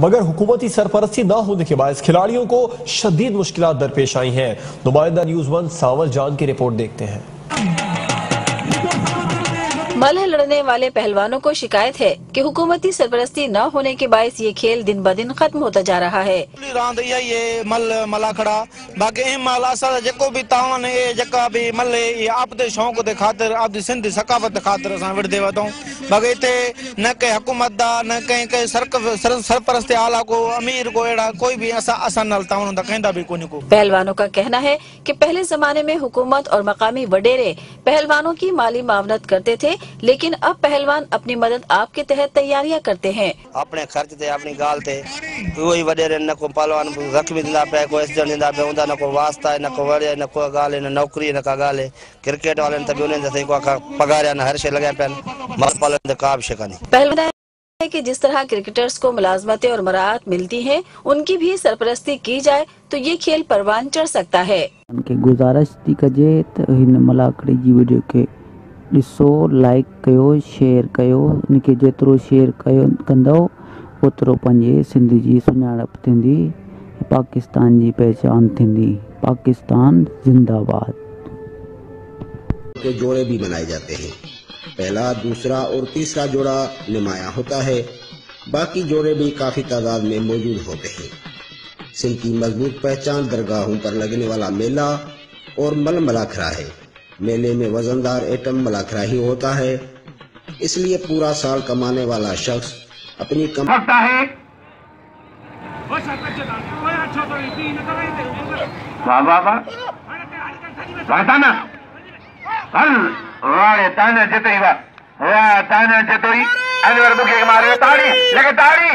मगर हुकूमती सरपरस्ती न होने के बायस खिलाड़ियों को शदीद मुश्किलात दरपेश आई हैं। नुमाइंदा न्यूज़ 1 सावर जान की रिपोर्ट देखते हैं। मल्ल लड़ने वाले पहलवानों को शिकायत है कि हुकूमती सरपरस्ती न होने के बायस ये खेल दिन ब दिन खत्म होता जा रहा है। रांद ये मल मलाखड़ा बाकी माल असा जेको भी तावन ए जका भी मल ये आपदे शौक दे खातिर आपदी सिंधी सकाफत खातिर असा विड़दे वदो बाकी इते न के हुकूमत दा न के सरपरस्ती आला को अमीर को एड़ा कोई भी असा नल तावन दा कहंदा भी कोनी को। पहलवानों का कहना है कि पहले जमाने में हुकूमत और मकामी वडेरे पहलवानों की माली मावनत करते थे, लेकिन अब पहलवान अपनी मदद आपके तहत तैयारियां करते हैं। अपने खर्च थे अपनी गाल थे कोई वडेरे न को पहलवान रकमी दिंदा पे कोई एसजन दिंदा पे उंदा न को वास्ता न को वड़े न को गाल न नौकरी न का गाल क्रिकेट वाले न तब उन्हें जैसे को पगार न हर शे लगे पेन मर पालन द काब शिकानी। पहलवान है कि जिस तरह क्रिकेटर्स को मुलाजमतें और मराहत मिलती हैं, उनकी भी सरपरस्ती की जाए तो ये खेल परवान चढ़ सकता है। उनके गुजारिश थी कजे त हिन मलाखड़ी जी वीडियो के ॾिसो, लाइक कयो, शेयर कयो। इनके जेतिरो शेयर कयो कंदो ओतिरो पंहिंजे सिंध जी सुञाणप थींदी, पाकिस्तान जी पहचान थींदी। पाकिस्तान जिंदाबाद। के जोड़े भी बनाए जाते हैं। पहला, दूसरा और तीसरा जोड़ा नुमाया होता है। बाकी जोड़े भी काफी तादाद में मौजूद होते हैं। सिंध की मजबूत पहचान दरगाहों पर लगने वाला मेला और मल मलाखड़ा है। मेले में वजनदार एटम मलाखड़ा ही होता है, इसलिए पूरा साल कमाने वाला शख्स अपनी सकता है। वाह वाह वाह ताना जतोई वाह ताना जतोई अनवर बुके मारे ताड़ी लगे ताड़ी